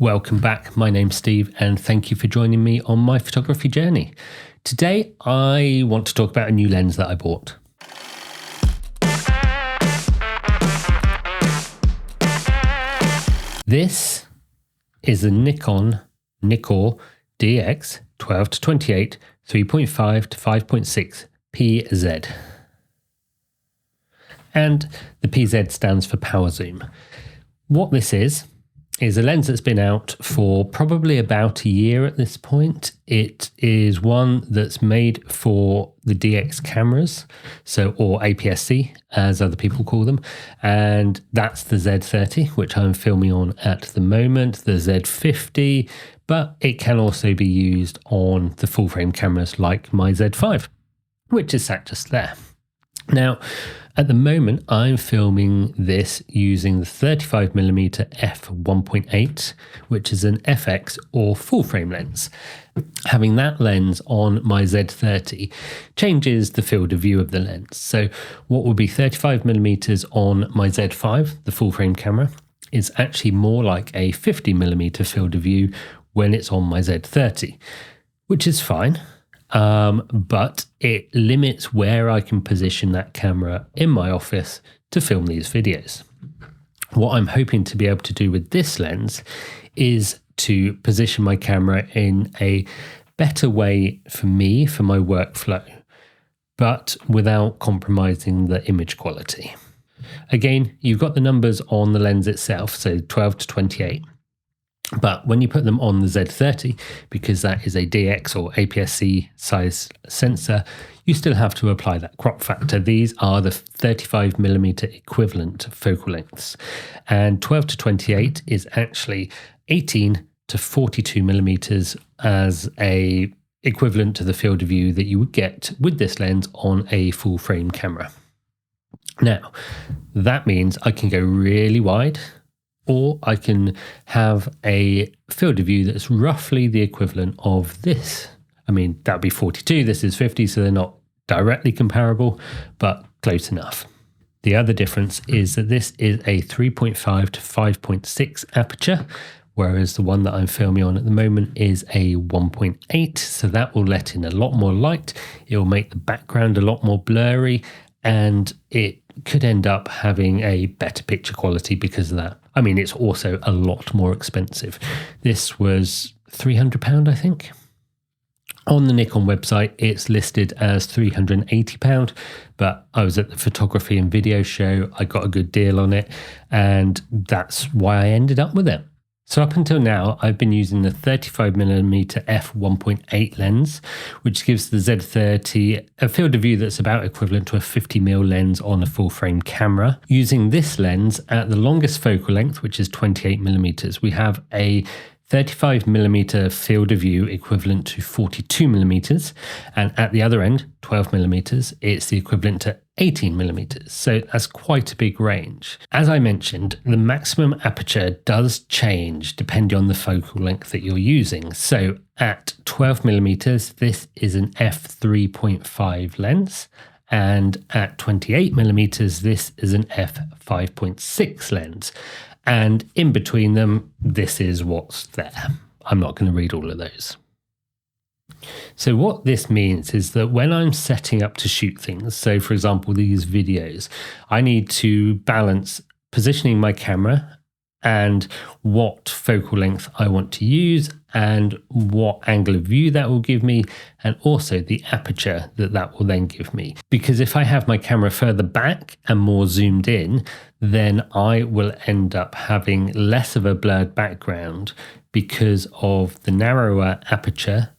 Welcome back. My name's Steve and thank you for joining me on my photography journey. Today I want to talk about a new lens that I bought. This is the Nikon NIKKOR DX 12-28 3.5-5.6 PZ. And the PZ stands for power zoom. What this is a lens that's been out for probably about a year at this point. It is one that's made for the DX cameras, or APS-C as other people call them, and that's the Z30, which I'm filming on at the moment, the Z50, but it can also be used on the full frame cameras like my Z5, which is sat just there. Now, at the moment, I'm filming this using the 35mm f1.8, which is an FX or full frame lens. Having that lens on my Z30 changes the field of view of the lens. So what will be 35mm on my Z5, the full frame camera, is actually more like a 50mm field of view when it's on my Z30, which is fine. But it limits where I can position that camera in my office to film these videos. What I'm hoping to be able to do with this lens is to position my camera in a better way for me, for my workflow, but without compromising the image quality. Again, you've got the numbers on the lens itself, so 12-28. But when you put them on the Z30, because that is a DX or APS-C size sensor, you still have to apply that crop factor. These are the 35mm equivalent focal lengths. And 12-28 is actually 18-42mm as a equivalent to the field of view that you would get with this lens on a full frame camera. Now, that means I can go really wide, or I can have a field of view that's roughly the equivalent of this. I mean, that would be 42, this is 50, so they're not directly comparable, but close enough. The other difference is that this is a 3.5-5.6 aperture, whereas the one that I'm filming on at the moment is a 1.8, so that will let in a lot more light, it will make the background a lot more blurry, and it could end up having a better picture quality because of that. I mean, it's also a lot more expensive. This was £300, I think. On the Nikon website, it's listed as £380, but I was at the photography and video show. I got a good deal on it, and that's why I ended up with it. So up until now, I've been using the 35mm f1.8 lens, which gives the Z30 a field of view that's about equivalent to a 50mm lens on a full frame camera. Using this lens at the longest focal length, which is 28mm, we have a 35mm field of view equivalent to 42mm, and at the other end, 12mm, it's the equivalent to 18mm, so that's quite a big range. As I mentioned, the maximum aperture does change depending on the focal length that you're using. So at 12mm, this is an f3.5 lens, and at 28mm, this is an f5.6 lens. And in between them, this is what's there. I'm not going to read all of those. So what this means is that when I'm setting up to shoot things, so for example, these videos, I need to balance positioning my camera and what focal length I want to use and what angle of view that will give me, and also the aperture that will then give me. Because if I have my camera further back and more zoomed in, then I will end up having less of a blurred background because of the narrower aperture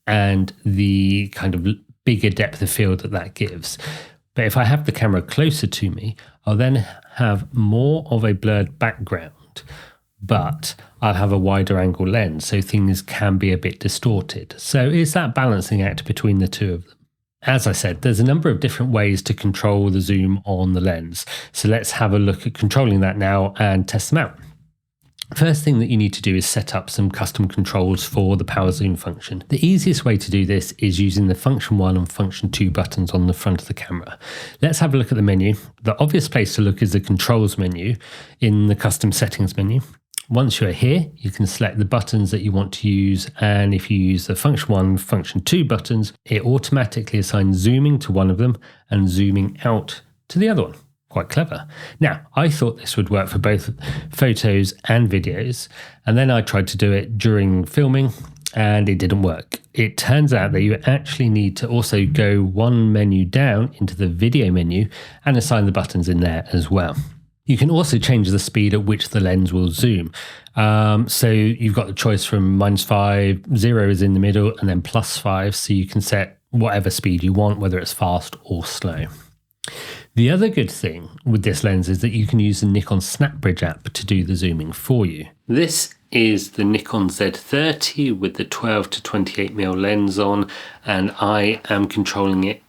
and the kind of bigger depth of field that gives. But if I have the camera closer to me, I'll then have more of a blurred background, but I'll have a wider angle lens, so things can be a bit distorted. So it's that balancing act between the two of them. As I said, there's a number of different ways to control the zoom on the lens. So let's have a look at controlling that now and test them out. First thing that you need to do is set up some custom controls for the power zoom function. The easiest way to do this is using the function 1 and function 2 buttons on the front of the camera. Let's have a look at the menu. The obvious place to look is the controls menu in the custom settings menu. Once you're here, you can select the buttons that you want to use, and if you use the function 1, function 2 buttons, it automatically assigns zooming to one of them and zooming out to the other one. Quite clever. Now, I thought this would work for both photos and videos, and then I tried to do it during filming and it didn't work. It turns out that you actually need to also go one menu down into the video menu and assign the buttons in there as well. You can also change the speed at which the lens will zoom. So you've got the choice from -5, 0 is in the middle, and then +5. So you can set whatever speed you want, whether it's fast or slow. The other good thing with this lens is that you can use the Nikon Snapbridge app to do the zooming for you. This is the Nikon Z30 with the 12 to 28mm lens on, and I am controlling it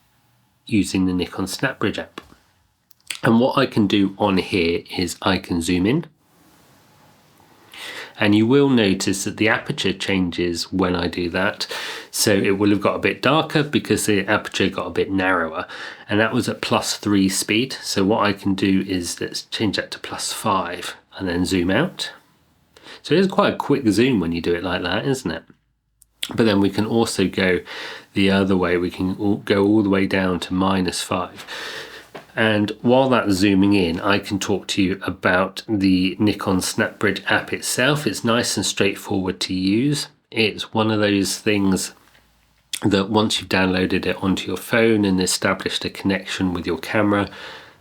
using the Nikon Snapbridge app. And what I can do on here is I can zoom in, and you will notice that the aperture changes when I do that. So it will have got a bit darker because the aperture got a bit narrower, and that was at +3 speed. So what I can do is let's change that to +5 and then zoom out. So it's quite a quick zoom when you do it like that, isn't it? But then we can also go the other way. We can go all the way down to -5. And while that's zooming in, I can talk to you about the Nikon Snapbridge app itself. It's nice and straightforward to use. It's one of those things that once you've downloaded it onto your phone and established a connection with your camera,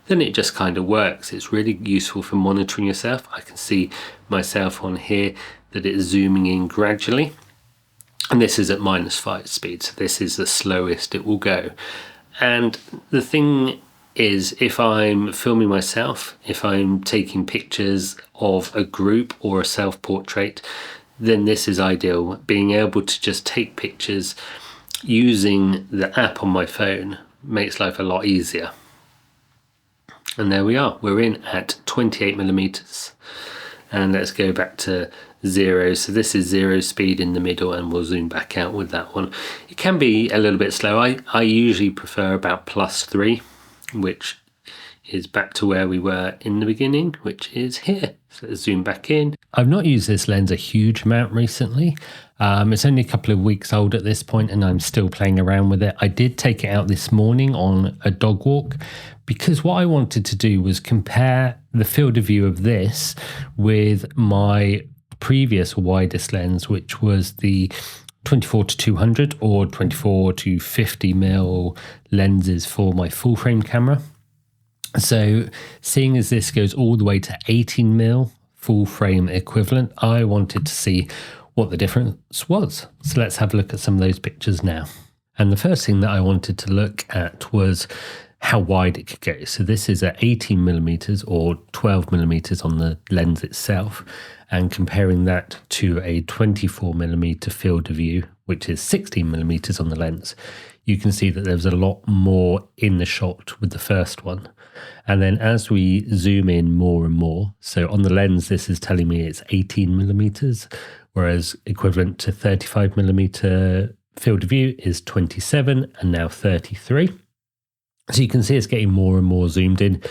then it just kind of works. It's really useful for monitoring yourself. I can see myself on here that it's zooming in gradually. And this is at -5 speed, so this is the slowest it will go. And the thing is, if I'm filming myself, if I'm taking pictures of a group or a self-portrait, then this is ideal. Being able to just take pictures using the app on my phone makes life a lot easier. And there we are, we're in at 28mm. And let's go back to 0. So this is 0 speed in the middle, and we'll zoom back out with that one. It can be a little bit slow. I usually prefer about +3, which is back to where we were in the beginning, which is here. So let's zoom back in. I've not used this lens a huge amount recently. It's only a couple of weeks old at this point, and I'm still playing around with it. I did take it out this morning on a dog walk, because what I wanted to do was compare the field of view of this with my previous widest lens, which was the 24 to 200 or 24 to 50mm lenses for my full frame camera. So seeing as this goes all the way to 18mm full frame equivalent, I wanted to see what the difference was. So let's have a look at some of those pictures now. And the first thing that I wanted to look at was how wide it could go. So this is at 18mm or 12mm on the lens itself, and comparing that to a 24mm field of view, which is 16mm on the lens, you can see that there's a lot more in the shot with the first one. And then as we zoom in more and more, so on the lens, this is telling me it's 18mm, whereas equivalent to 35mm field of view is 27 and now 33. So you can see it's getting more and more zoomed in.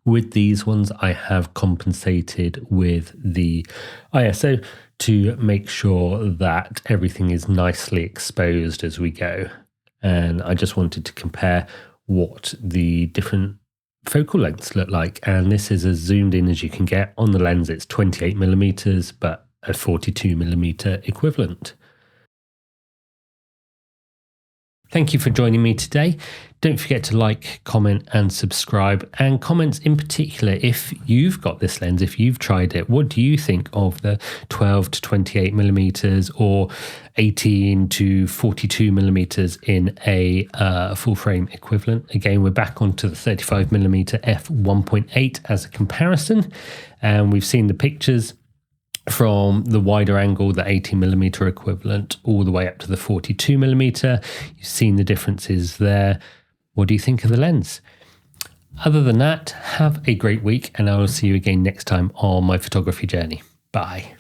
With these ones, I have compensated with the ISO to make sure that everything is nicely exposed as we go. And I just wanted to compare what the different focal lengths look like. And this is as zoomed in as you can get. On the lens, it's 28mm, but a 42mm equivalent. Thank you for joining me today. Don't forget to like, comment and subscribe, and comments in particular if you've got this lens, if you've tried it. What do you think of the 12 to 28mm or 18 to 42mm in a full frame equivalent? Again, we're back onto the 35mm f1.8 as a comparison, and we've seen the pictures from the wider angle, the 18mm equivalent, all the way up to the 42mm. You've seen the differences there. What do you think of the lens? Other than that, have a great week, and I will see you again next time on my photography journey. Bye.